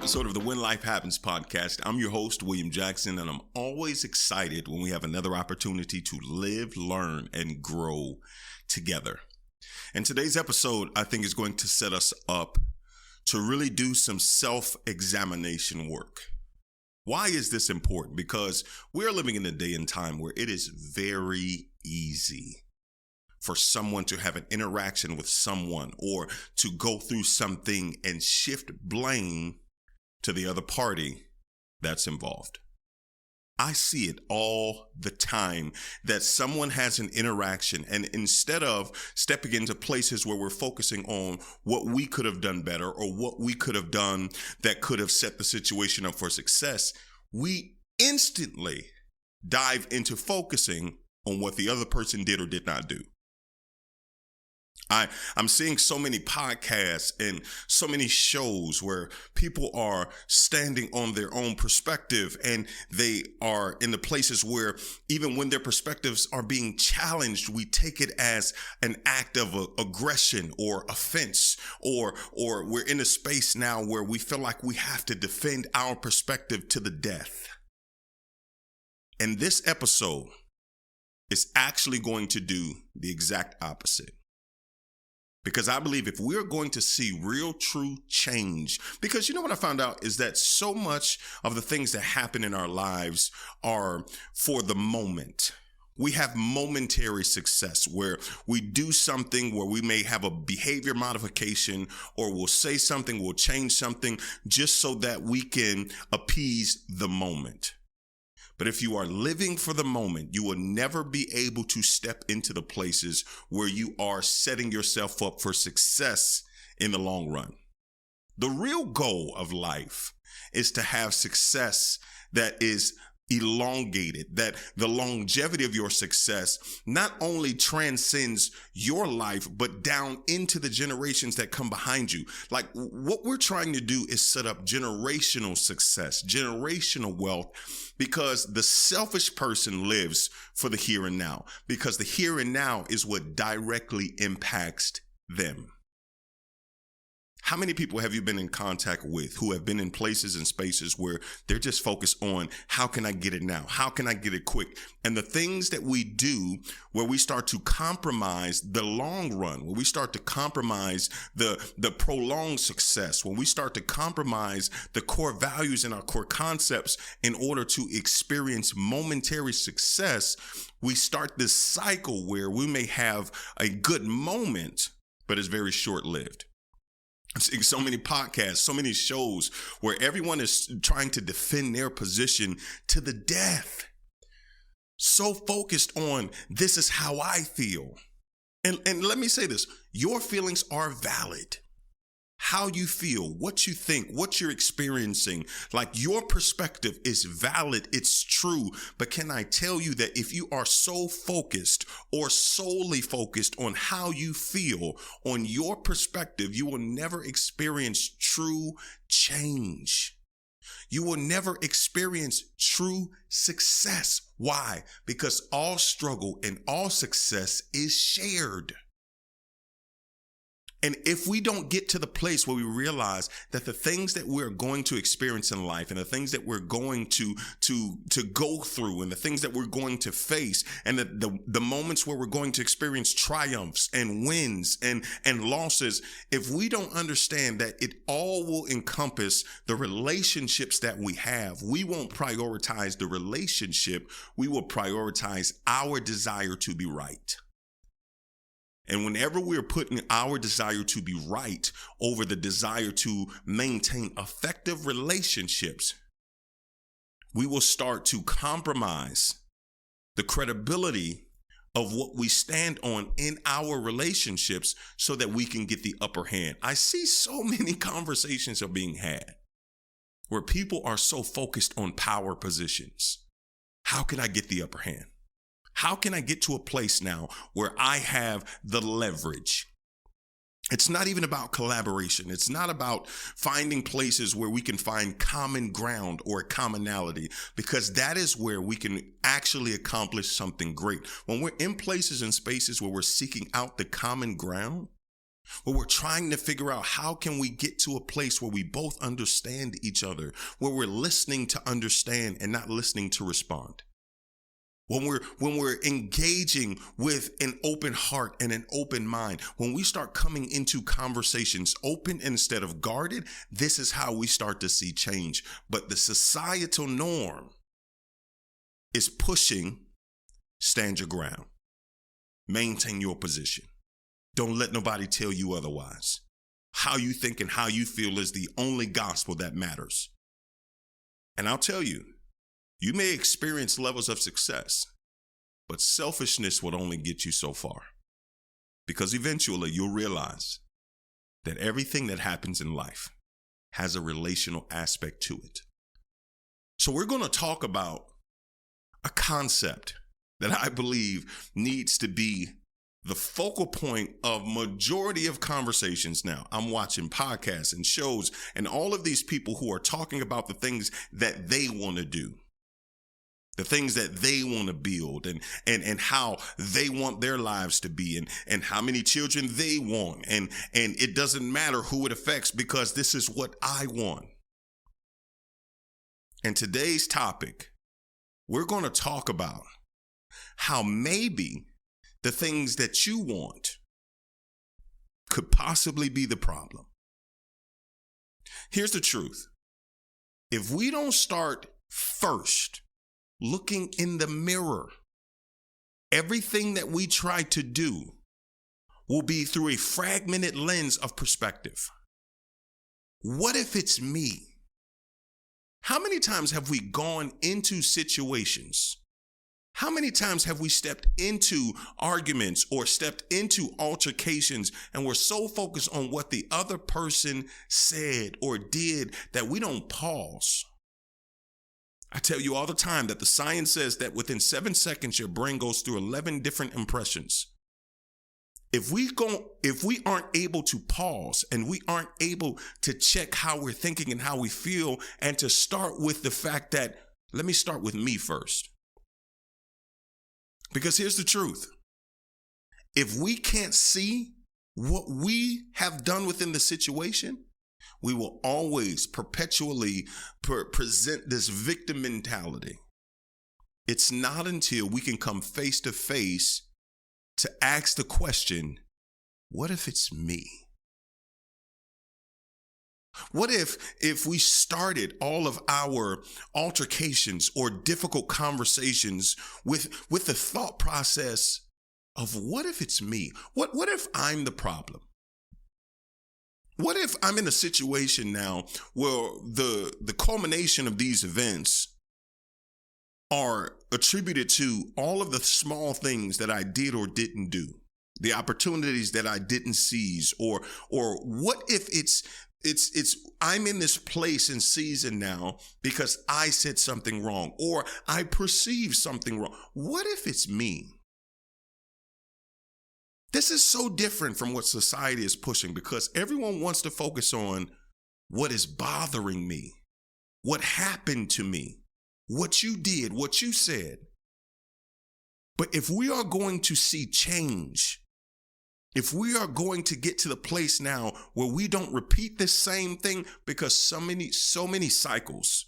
episode of the When Life Happens podcast. I'm your host, William Jackson, and I'm always excited when we have another opportunity to live, learn, and grow together. And today's episode, I think, is going to set us up to really do some self-examination work. Why is this important? Because we're living in a day and time where it is very easy for someone to have an interaction with someone or to go through something and shift blame to the other party that's involved. I see it all the time that someone has an interaction, and instead of stepping into places where we're focusing on what we could have done better or what we could have done that could have set the situation up for success, we instantly dive into focusing on what the other person did or did not do. I'm seeing so many podcasts and so many shows where people are standing on their own perspective, and they are in the places where even when their perspectives are being challenged, we take it as an act of aggression or offense, or we're in a space now where we feel like we have to defend our perspective to the death. And this episode is actually going to do the exact opposite. Because I believe if we're going to see real, true change, because you know what I found out is that so much of the things that happen in our lives are for the moment. We have momentary success where we do something where we may have a behavior modification, or we'll say something, we'll change something just so that we can appease the moment. But if you are living for the moment, you will never be able to step into the places where you are setting yourself up for success in the long run. The real goal of life is to have success that is elongated, that the longevity of your success not only transcends your life, but down into the generations that come behind you. Like, what we're trying to do is set up generational success, generational wealth, because the selfish person lives for the here and now, because the here and now is what directly impacts them. How many people have you been in contact with who have been in places and spaces where they're just focused on how can I get it now? How can I get it quick? And the things that we do where we start to compromise the long run, when we start to compromise the prolonged success, when we start to compromise the core values and our core concepts in order to experience momentary success, we start this cycle where we may have a good moment, but it's very short-lived. I'm seeing so many podcasts, so many shows where everyone is trying to defend their position to the death. So focused on this is how I feel. And let me say this, your feelings are valid. How you feel, what you think, what you're experiencing, like your perspective is valid, it's true. But can I tell you that if you are so focused or solely focused on how you feel, on your perspective, you will never experience true change. You will never experience true success. Why? Because all struggle and all success is shared. And if we don't get to the place where we realize that the things that we're going to experience in life and the things that we're going to go through and the things that we're going to face and the moments where we're going to experience triumphs and wins and losses, if we don't understand that it all will encompass the relationships that we have, we won't prioritize the relationship. We will prioritize our desire to be right. And whenever we're putting our desire to be right over the desire to maintain effective relationships, we will start to compromise the credibility of what we stand on in our relationships so that we can get the upper hand. I see so many conversations are being had where people are so focused on power positions. How can I get the upper hand? How can I get to a place now where I have the leverage? It's not even about collaboration. It's not about finding places where we can find common ground or commonality, because that is where we can actually accomplish something great. When we're in places and spaces where we're seeking out the common ground, where we're trying to figure out how can we get to a place where we both understand each other, where we're listening to understand and not listening to respond. When we're engaging with an open heart and an open mind, when we start coming into conversations open instead of guarded, this is how we start to see change. But the societal norm is pushing, stand your ground, maintain your position. Don't let nobody tell you otherwise. How you think and how you feel is the only gospel that matters. And I'll tell you, you may experience levels of success, but selfishness would only get you so far. Because eventually you'll realize that everything that happens in life has a relational aspect to it. So we're going to talk about a concept that I believe needs to be the focal point of majority of conversations now. I'm watching podcasts and shows and all of these people who are talking about the things that they want to do, the things that they want to build and how they want their lives to be and how many children they want. And it doesn't matter who it affects because this is what I want. And today's topic, we're going to talk about how maybe the things that you want could possibly be the problem. Here's the truth. If we don't start first looking in the mirror, everything that we try to do will be through a fragmented lens of perspective. What if it's me? How many times have we gone into situations? How many times have we stepped into arguments or stepped into altercations and we're so focused on what the other person said or did that we don't pause? I tell you all the time that the science says that within 7 seconds, your brain goes through 11 different impressions. If we aren't able to pause and we aren't able to check how we're thinking and how we feel and to start with the fact that, let me start with me first. Because here's the truth. If we can't see what we have done within the situation, we will always perpetually present this victim mentality. It's not until we can come face to face to ask the question, what if it's me? What if we started all of our altercations or difficult conversations with the thought process of what if it's me? What if I'm the problem? What if I'm in a situation now where the culmination of these events are attributed to all of the small things that I did or didn't do, the opportunities that I didn't seize, or what if it's I'm in this place and season now because I said something wrong or I perceived something wrong. What if it's me? This is so different from what society is pushing because everyone wants to focus on what is bothering me, what happened to me, what you did, what you said. But if we are going to see change, if we are going to get to the place now where we don't repeat the same thing because so many cycles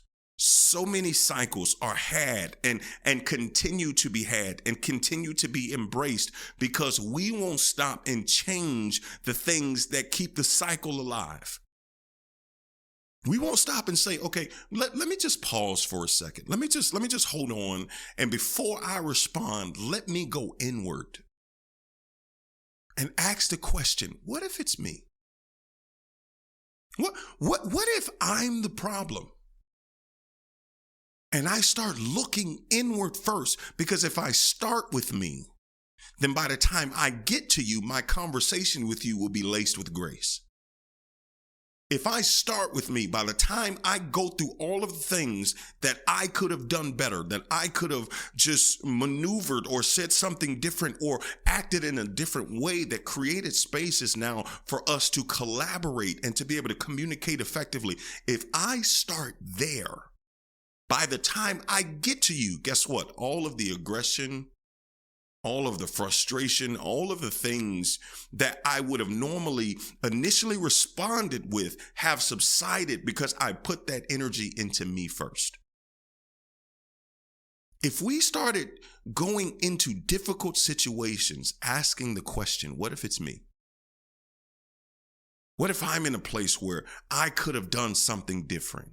are had and continue to be had and continue to be embraced because we won't stop and change the things that keep the cycle alive. We won't stop and say, okay, let me just pause for a second. Let me just hold on. And before I respond, let me go inward and ask the question, what if it's me? What if I'm the problem? And I start looking inward first, because if I start with me, then by the time I get to you, my conversation with you will be laced with grace. If I start with me, by the time I go through all of the things that I could have done better, that I could have just maneuvered or said something different or acted in a different way that created spaces now for us to collaborate and to be able to communicate effectively. If I start there, by the time I get to you, guess what? All of the aggression, all of the frustration, all of the things that I would have normally initially responded with have subsided because I put that energy into me first. If we started going into difficult situations, asking the question, what if it's me? What if I'm in a place where I could have done something different?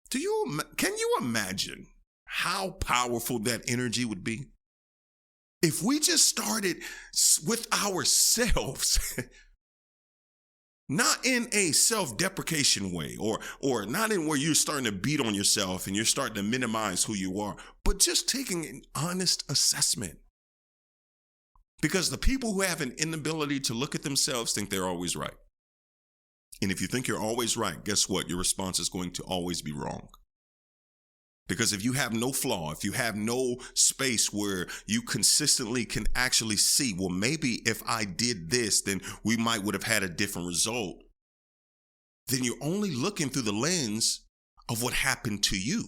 Can you imagine how powerful that energy would be? If we just started with ourselves, not in a self-deprecation way or not in where you're starting to beat on yourself and you're starting to minimize who you are, but just taking an honest assessment. Because the people who have an inability to look at themselves think they're always right. And if you think you're always right, guess what? Your response is going to always be wrong. Because if you have no flaw, if you have no space where you consistently can actually see, well, maybe if I did this, then we would have had a different result, then you're only looking through the lens of what happened to you.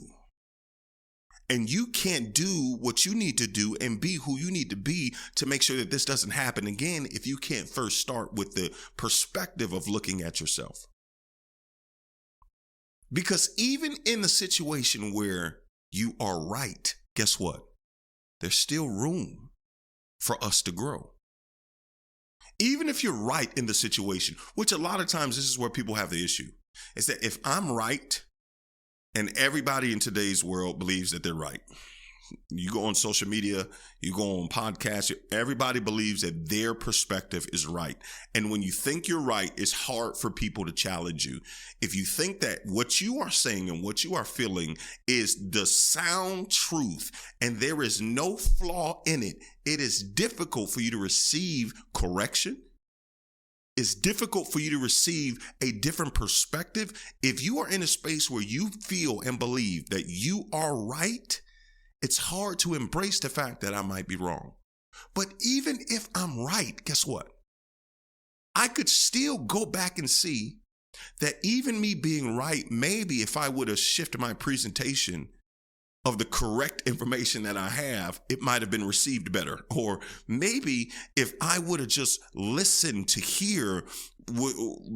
And you can't do what you need to do and be who you need to be to make sure that this doesn't happen again if you can't first start with the perspective of looking at yourself. Because even in a situation where you are right, guess what? There's still room for us to grow. Even if you're right in the situation, which a lot of times this is where people have the issue, is that if I'm right, and everybody in today's world believes that they're right. You go on social media, you go on podcasts, everybody believes that their perspective is right. And when you think you're right, it's hard for people to challenge you. If you think that what you are saying and what you are feeling is the sound truth and there is no flaw in it, it is difficult for you to receive correction. It's difficult for you to receive a different perspective. If you are in a space where you feel and believe that you are right, it's hard to embrace the fact that I might be wrong. But even if I'm right, guess what? I could still go back and see that even me being right, maybe if I would have shifted my presentation of the correct information that I have, it might have been received better. Or maybe if I would have just listened to hear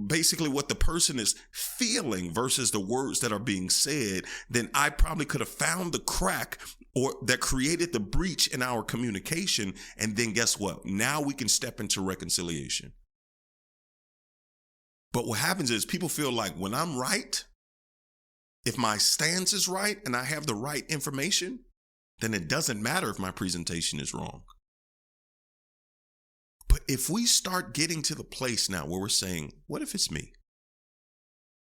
basically what the person is feeling versus the words that are being said, then I probably could have found the crack or that created the breach in our communication. And then guess what? Now we can step into reconciliation. But what happens is people feel like when I'm right, if my stance is right and I have the right information, then it doesn't matter if my presentation is wrong. But if we start getting to the place now where we're saying, what if it's me?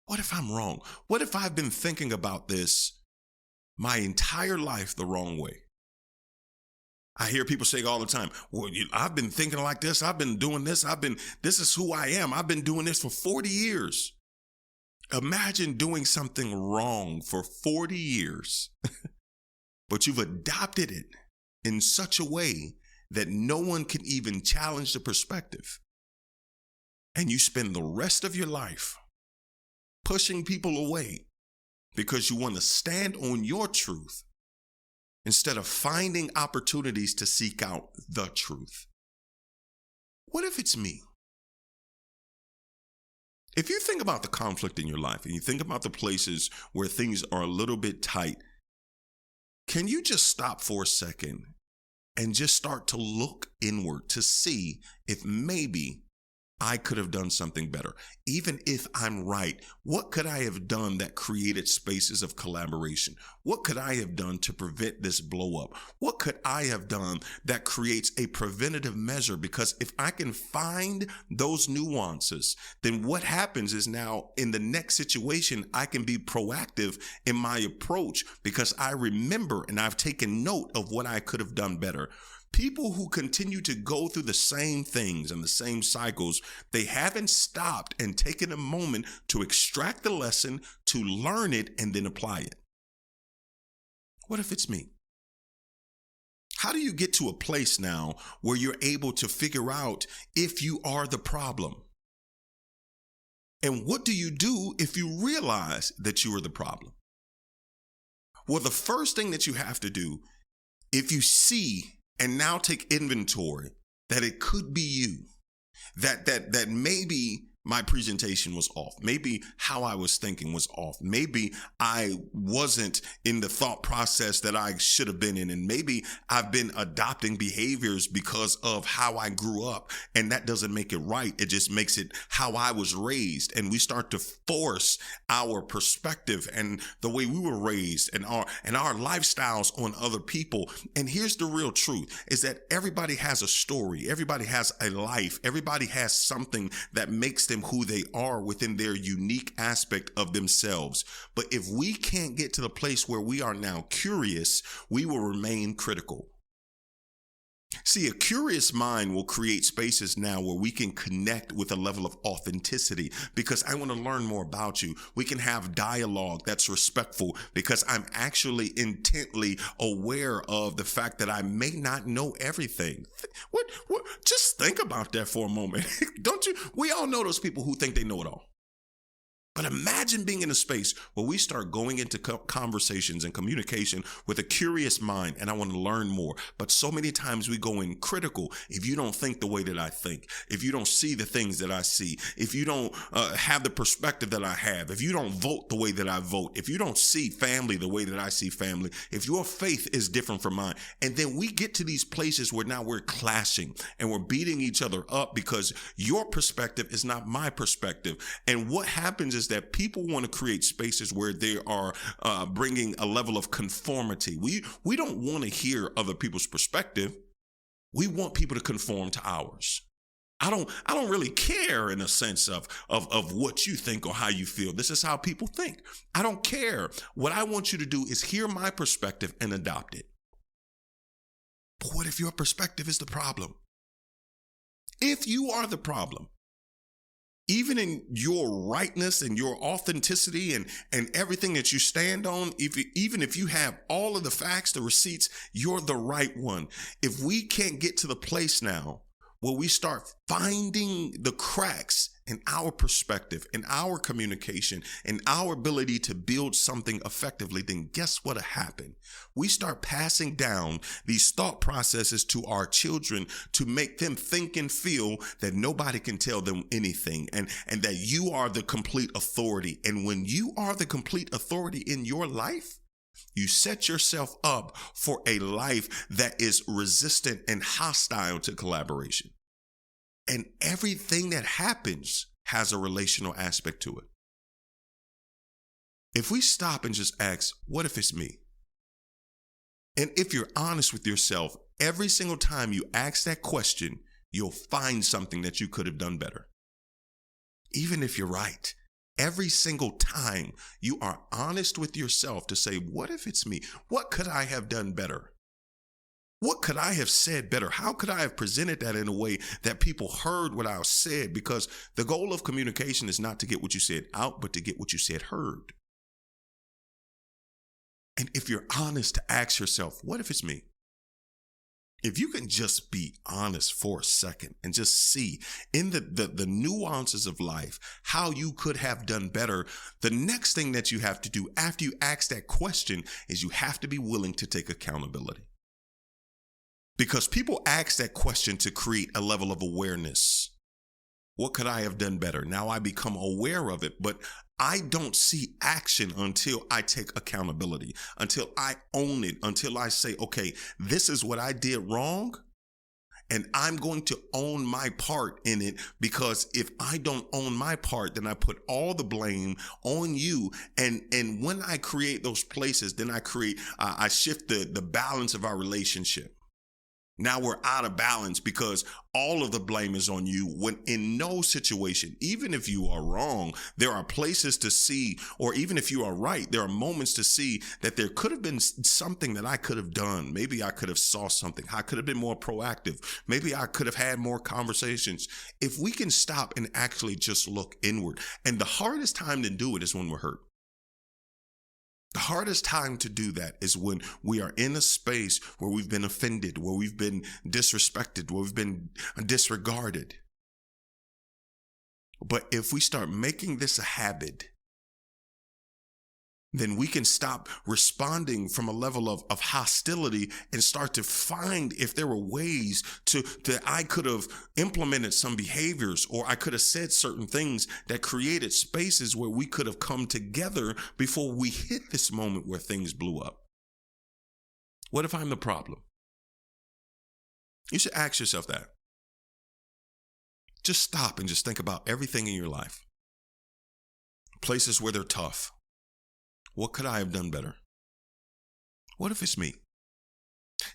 What if I'm wrong? What if I've been thinking about this my entire life the wrong way? I hear people say all the time, well, I've been thinking like this. I've been doing this. This is who I am. I've been doing this for 40 years. Imagine doing something wrong for 40 years, but you've adopted it in such a way that no one can even challenge the perspective. And you spend the rest of your life pushing people away because you want to stand on your truth instead of finding opportunities to seek out the truth. What if it's me? If you think about the conflict in your life and you think about the places where things are a little bit tight, can you just stop for a second and just start to look inward to see if maybe I could have done something better? Even if I'm right, what could I have done that created spaces of collaboration? What could I have done to prevent this blow up? What could I have done that creates a preventative measure? Because if I can find those nuances, then what happens is now in the next situation, I can be proactive in my approach because I remember and I've taken note of what I could have done better. People who continue to go through the same things and the same cycles, they haven't stopped and taken a moment to extract the lesson, to learn it, and then apply it. What if it's me? How do you get to a place now where you're able to figure out if you are the problem? And what do you do if you realize that you are the problem? Well, the first thing that you have to do, if you see and now take inventory that it could be you, that maybe my presentation was off. Maybe how I was thinking was off. Maybe I wasn't in the thought process that I should have been in. And maybe I've been adopting behaviors because of how I grew up. And that doesn't make it right. It just makes it how I was raised. And we start to force our perspective and the way we were raised and our lifestyles on other people. And here's the real truth is that everybody has a story. Everybody has a life. Everybody has something that makes them who they are within their unique aspect of themselves. But if we can't get to the place where we are now curious, we will remain critical. See, a curious mind will create spaces now where we can connect with a level of authenticity because I want to learn more about you. We can have dialogue that's respectful because I'm actually intently aware of the fact that I may not know everything. What? Just think about that for a moment. Don't you? We all know those people who think they know it all. But imagine being in a space where we start going into conversations and communication with a curious mind, and I want to learn more. But so many times we go in critical. If you don't think the way that I think, if you don't see the things that I see, if you don't have the perspective that I have, if you don't vote the way that I vote, if you don't see family the way that I see family, if your faith is different from mine, and then we get to these places where now we're clashing and we're beating each other up because your perspective is not my perspective. And what happens is that people want to create spaces where they are bringing a level of conformity. We don't want to hear other people's perspective. We want people to conform to ours. I don't really care in a sense of what you think or how you feel. This is how people think. I don't care. What I want you to do is hear my perspective and adopt it. But what if your perspective is the problem? If you are the problem, even in your rightness and your authenticity and everything that you stand on, even if you have all of the facts, the receipts, you're the right one. If we can't get to the place now where we start finding the cracks in our perspective, in our communication, in our ability to build something effectively, then guess what'll happen? We start passing down these thought processes to our children to make them think and feel that nobody can tell them anything and that you are the complete authority. And when you are the complete authority in your life, you set yourself up for a life that is resistant and hostile to collaboration. And everything that happens has a relational aspect to it. If we stop and just ask, what if it's me? And if you're honest with yourself, every single time you ask that question, you'll find something that you could have done better. Even if you're right, every single time you are honest with yourself to say, what if it's me? What could I have done better? What could I have said better? How could I have presented that in a way that people heard what I said? Because the goal of communication is not to get what you said out, but to get what you said heard. And if you're honest to ask yourself, what if it's me? If you can just be honest for a second and just see in the nuances of life, how you could have done better, the next thing that you have to do after you ask that question is you have to be willing to take accountability. Because people ask that question to create a level of awareness. What could I have done better? Now I become aware of it, but I don't see action until I take accountability, until I own it, until I say, okay, this is what I did wrong. And I'm going to own my part in it, because if I don't own my part, then I put all the blame on you. And when I create those places, then I shift the balance of our relationship. Now we're out of balance because all of the blame is on you, when in no situation, even if you are wrong, there are places to see, or even if you are right, there are moments to see that there could have been something that I could have done. Maybe I could have saw something. I could have been more proactive. Maybe I could have had more conversations. If we can stop and actually just look inward, and the hardest time to do it is when we're hurt. The hardest time to do that is when we are in a space where we've been offended, where we've been disrespected, where we've been disregarded. But if we start making this a habit, then we can stop responding from a level of hostility and start to find if there were ways that I could have implemented some behaviors, or I could have said certain things that created spaces where we could have come together before we hit this moment where things blew up. What if I'm the problem? You should ask yourself that. Just stop and just think about everything in your life. Places where they're tough. What could I have done better? What if it's me?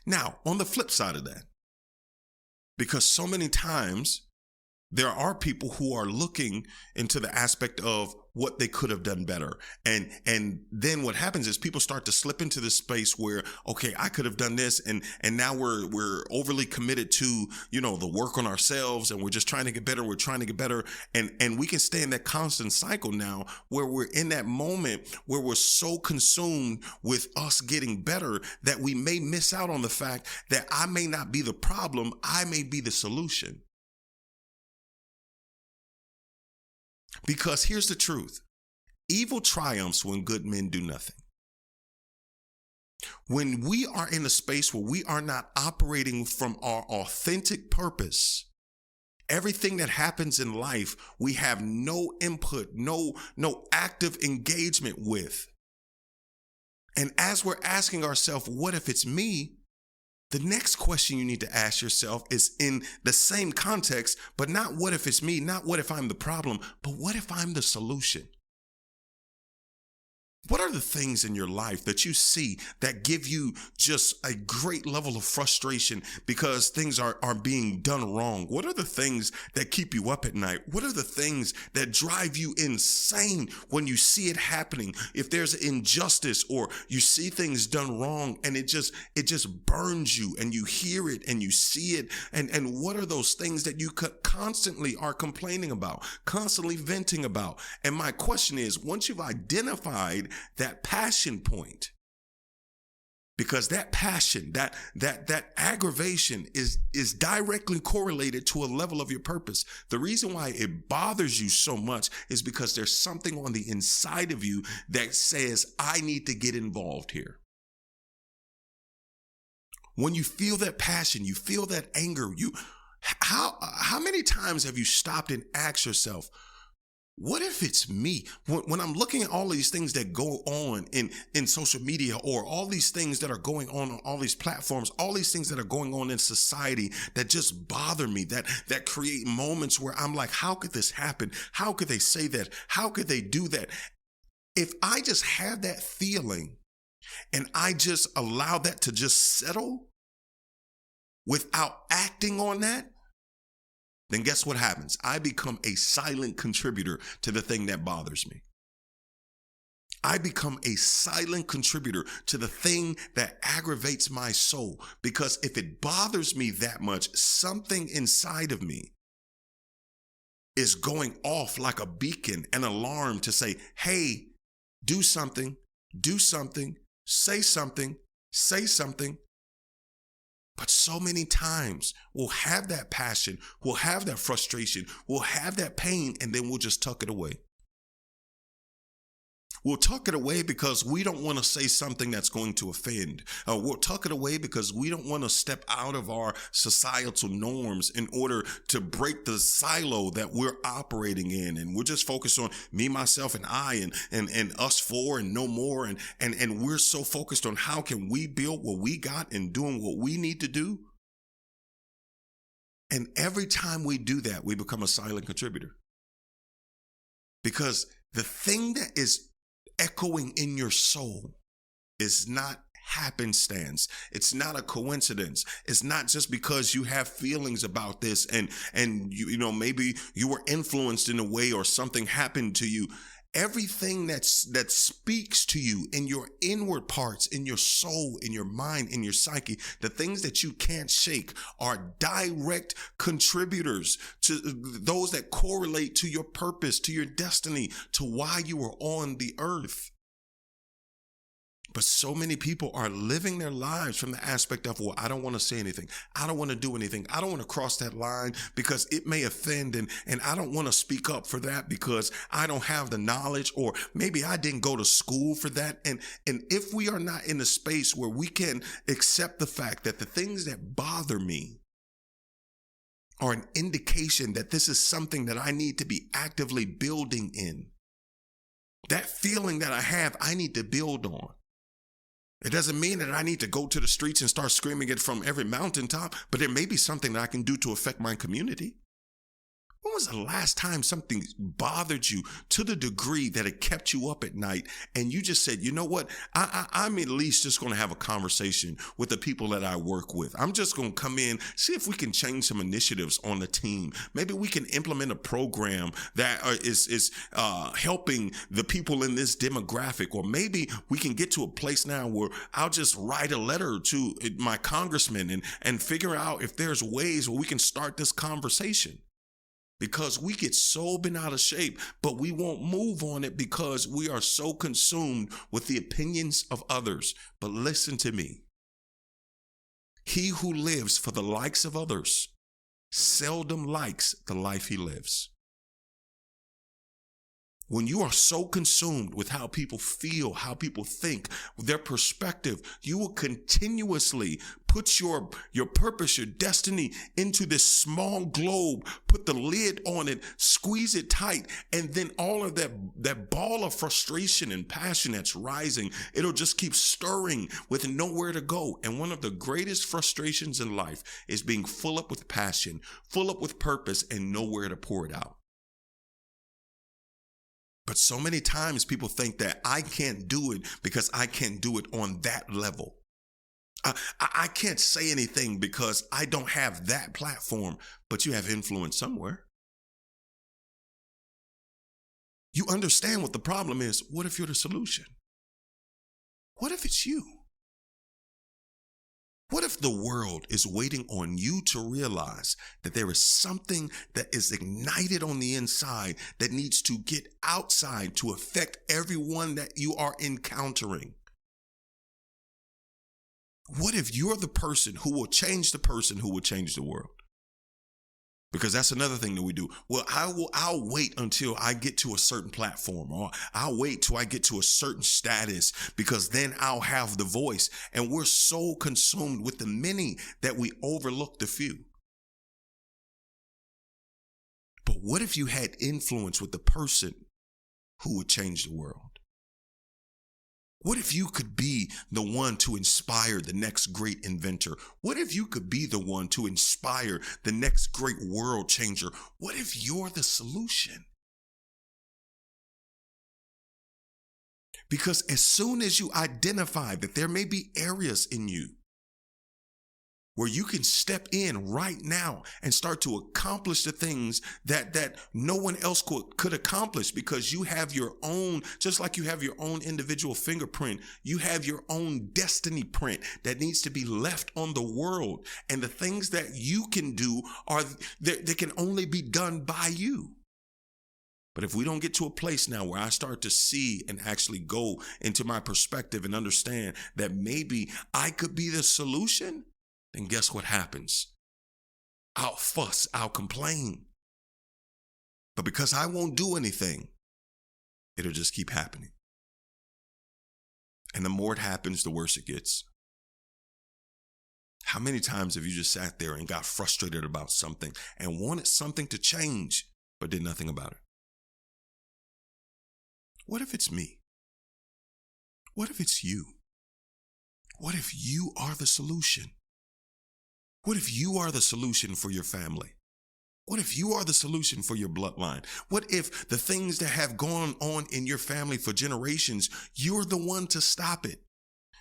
Now, on the flip side of that, because so many times there are people who are looking into the aspect of what they could have done better. And then what happens is people start to slip into this space where, okay, I could have done this. And now we're overly committed to, the work on ourselves, and we're just trying to get better. We're trying to get better. And we can stay in that constant cycle now where we're in that moment where we're so consumed with us getting better that we may miss out on the fact that I may not be the problem. I may be the solution. Because here's the truth. Evil triumphs when good men do nothing. When we are in a space where we are not operating from our authentic purpose, everything that happens in life, we have no input, no active engagement with. And as we're asking ourselves, what if it's me? The next question you need to ask yourself is in the same context, but not what if it's me, not what if I'm the problem, but what if I'm the solution? What are the things in your life that you see that give you just a great level of frustration because things are being done wrong? What are the things that keep you up at night? What are the things that drive you insane when you see it happening? If there's injustice or you see things done wrong and it just burns you, and you hear it and you see it. And what are those things that you constantly are complaining about, constantly venting about? And my question is, once you've identified that passion point, because that passion, that aggravation is directly correlated to a level of your purpose. The reason why it bothers you so much is because there's something on the inside of you that says, I need to get involved here. When you feel that passion, you feel that anger, how many times have you stopped and asked yourself, what if it's me? When I'm looking at all these things that go on in social media, or all these things that are going on all these platforms, all these things that are going on in society that just bother me, that create moments where I'm like, how could this happen? How could they say that? How could they do that? If I just have that feeling and I just allow that to just settle without acting on that, then guess what happens? I become a silent contributor to the thing that bothers me. I become a silent contributor to the thing that aggravates my soul. Because if it bothers me that much, something inside of me is going off like a beacon, an alarm to say, hey, do something, say something, say something. But so many times we'll have that passion, we'll have that frustration, we'll have that pain, and then we'll just tuck it away. We'll tuck it away because we don't want to say something that's going to offend. We'll tuck it away because we don't want to step out of our societal norms in order to break the silo that we're operating in. And we're just focused on me, myself, and I, and us four and no more. And we're so focused on how can we build what we got and doing what we need to do. And every time we do that, we become a silent contributor. Because the thing that is echoing in your soul is not happenstance. It's not a coincidence. It's not just because you have feelings about this and maybe you were influenced in a way or something happened to you. Everything that speaks to you in your inward parts, in your soul, in your mind, in your psyche, the things that you can't shake are direct contributors to those that correlate to your purpose, to your destiny, to why you are on the earth. But so many people are living their lives from the aspect of, well, I don't want to say anything. I don't want to do anything. I don't want to cross that line because it may offend. And I don't want to speak up for that because I don't have the knowledge, or maybe I didn't go to school for that. And if we are not in a space where we can accept the fact that the things that bother me are an indication that this is something that I need to be actively building in, that feeling that I have, I need to build on. It doesn't mean that I need to go to the streets and start screaming it from every mountaintop, but there may be something that I can do to affect my community. When was the last time something bothered you to the degree that it kept you up at night and you just said, you know what, I'm at least just going to have a conversation with the people that I work with. I'm just going to come in, see if we can change some initiatives on the team. Maybe we can implement a program that is helping the people in this demographic. Or maybe we can get to a place now where I'll just write a letter to my congressman and figure out if there's ways where we can start this conversation. Because we get so bent out of shape, but we won't move on it because we are so consumed with the opinions of others. But listen to me. He who lives for the likes of others seldom likes the life he lives. When you are so consumed with how people feel, how people think, their perspective, you will continuously put your purpose, your destiny into this small globe, put the lid on it, squeeze it tight, and then all of that ball of frustration and passion that's rising, it'll just keep stirring with nowhere to go. And one of the greatest frustrations in life is being full up with passion, full up with purpose, and nowhere to pour it out. But so many times people think that I can't do it because I can't do it on that level. I can't say anything because I don't have that platform, but you have influence somewhere. You understand what the problem is. What if you're the solution? What if it's you? What if the world is waiting on you to realize that there is something that is ignited on the inside that needs to get outside to affect everyone that you are encountering? What if you're the person who will change the person who will change the world? Because that's another thing that we do. Well, I'll wait until I get to a certain platform, or I'll wait till I get to a certain status because then I'll have the voice. And we're so consumed with the many that we overlook the few. But what if you had influence with the person who would change the world? What if you could be the one to inspire the next great inventor? What if you could be the one to inspire the next great world changer? What if you're the solution? Because as soon as you identify that there may be areas in you where you can step in right now and start to accomplish the things that no one else could accomplish, because you have your own, just like you have your own individual fingerprint, you have your own destiny print that needs to be left on the world. And the things that you can do they can only be done by you. But if we don't get to a place now where I start to see and actually go into my perspective and understand that maybe I could be the solution, then guess what happens? I'll fuss, I'll complain. But because I won't do anything, it'll just keep happening. And the more it happens, the worse it gets. How many times have you just sat there and got frustrated about something and wanted something to change, but did nothing about it? What if it's me? What if it's you? What if you are the solution? What if you are the solution for your family? What if you are the solution for your bloodline? What if the things that have gone on in your family for generations, you're the one to stop it?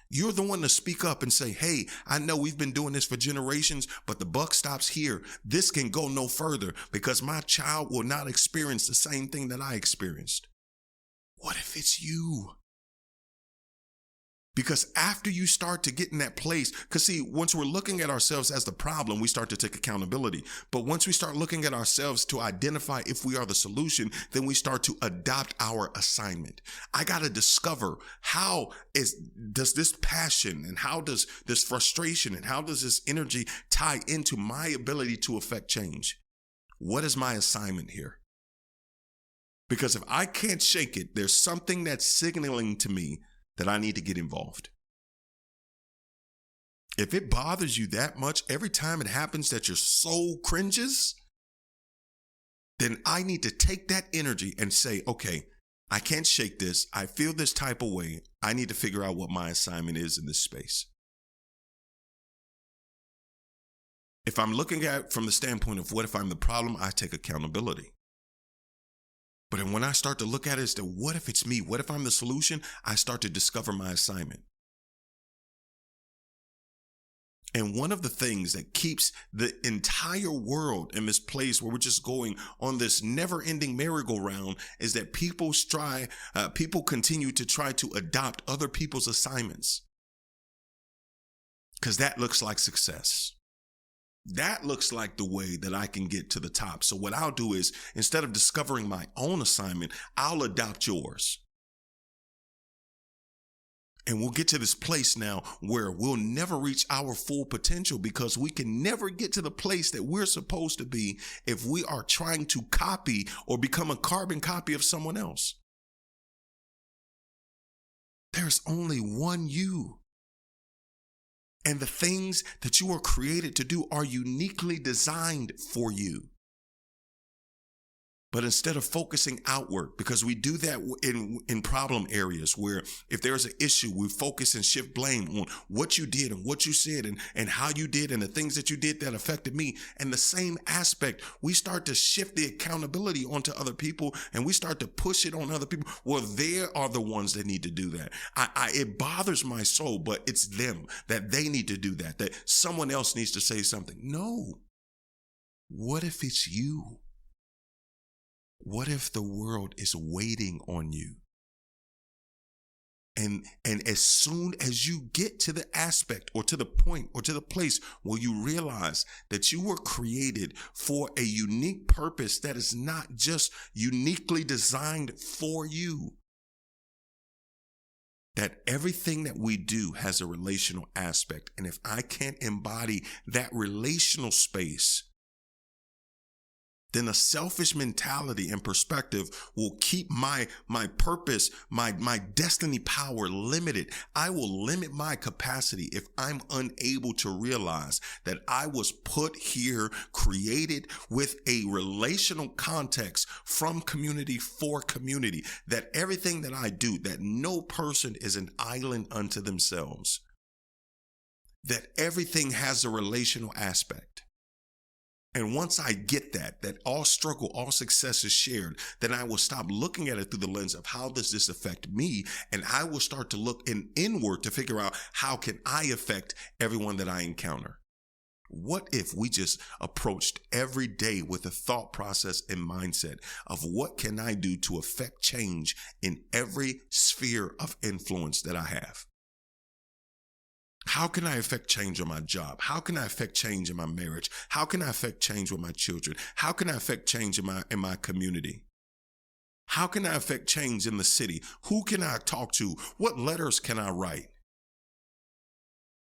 You're the one to speak up and say, hey, I know we've been doing this for generations, but the buck stops here. This can go no further because my child will not experience the same thing that I experienced. What if it's you? Because after you start to get in that place, because see, once we're looking at ourselves as the problem, we start to take accountability. But once we start looking at ourselves to identify if we are the solution, then we start to adopt our assignment. I got to discover does this passion and how does this frustration and how does this energy tie into my ability to affect change? What is my assignment here? Because if I can't shake it, there's something that's signaling to me that I need to get involved. If it bothers you that much every time it happens that your soul cringes, then I need to take that energy and say, okay, I can't shake this. I feel this type of way. I need to figure out what my assignment is in this space. If I'm looking at it from the standpoint of what if I'm the problem, I take accountability. But when I start to look at it as to what if it's me? What if I'm the solution? I start to discover my assignment. And one of the things that keeps the entire world in this place where we're just going on this never-ending merry-go-round is that people continue to try to adopt other people's assignments. Because that looks like success. That looks like the way that I can get to the top. So what I'll do is, instead of discovering my own assignment, I'll adopt yours. And we'll get to this place now where we'll never reach our full potential because we can never get to the place that we're supposed to be if we are trying to copy or become a carbon copy of someone else. There's only one you. And the things that you are created to do are uniquely designed for you. But instead of focusing outward, because we do that in problem areas where if there's an issue, we focus and shift blame on what you did and what you said and how you did and the things that you did that affected me. And the same aspect, we start to shift the accountability onto other people and we start to push it on other people. Well, they are the ones that need to do that. It bothers my soul, but it's them that they need to do that someone else needs to say something. No. What if it's you? What if the world is waiting on you? And as soon as you get to the aspect or to the point or to the place where you realize that you were created for a unique purpose that is not just uniquely designed for you, that everything that we do has a relational aspect. And if I can't embody that relational space, then a selfish mentality and perspective will keep my purpose, my destiny power limited. I will limit my capacity if I'm unable to realize that I was put here, created with a relational context from community for community, that everything that I do, that no person is an island unto themselves, that everything has a relational aspect. And once I get that all struggle, all success is shared, then I will stop looking at it through the lens of how does this affect me? And I will start to look inward to figure out how can I affect everyone that I encounter? What if we just approached every day with a thought process and mindset of what can I do to affect change in every sphere of influence that I have? How can I affect change on my job? How can I affect change in my marriage? How can I affect change with my children? How can I affect change in my community? How can I affect change in the city? Who can I talk to? What letters can I write?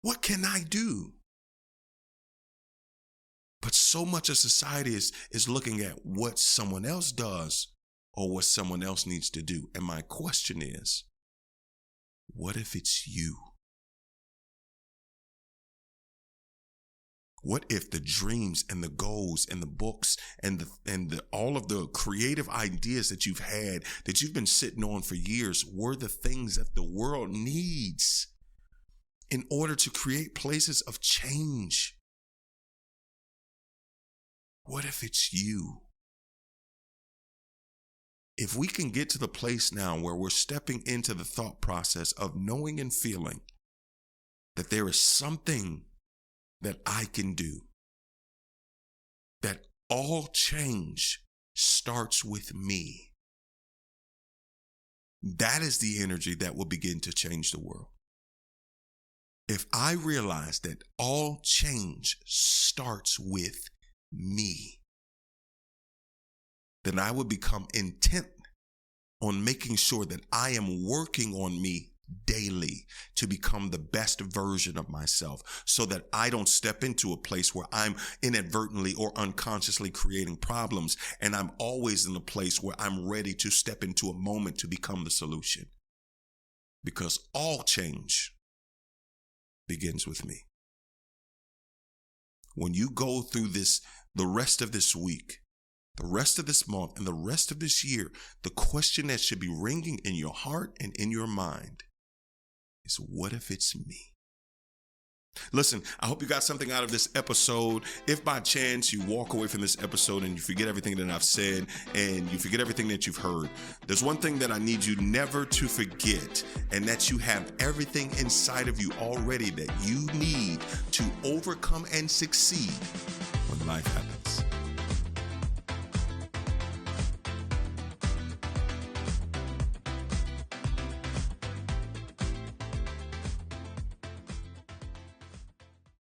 What can I do? But so much of society is looking at what someone else does or what someone else needs to do. And my question is, what if it's you? What if the dreams and the goals and the books and all of the creative ideas that you've had, that you've been sitting on for years, were the things that the world needs in order to create places of change? What if it's you? If we can get to the place now where we're stepping into the thought process of knowing and feeling that there is something that I can do, that all change starts with me, that is the energy that will begin to change the world. if I realize that all change starts with me, then I would become intent on making sure that I am working on me daily to become the best version of myself, so that I don't step into a place where I'm inadvertently or unconsciously creating problems, and I'm always in a place where I'm ready to step into a moment to become the solution. Because all change begins with me. When you go through this, the rest of this week, the rest of this month, and the rest of this year, the question that should be ringing in your heart and in your mind is, what if it's me? Listen, I hope you got something out of this episode. If by chance you walk away from this episode and you forget everything that I've said and you forget everything that you've heard, there's one thing that I need you never to forget, and that you have everything inside of you already that you need to overcome and succeed when life happens.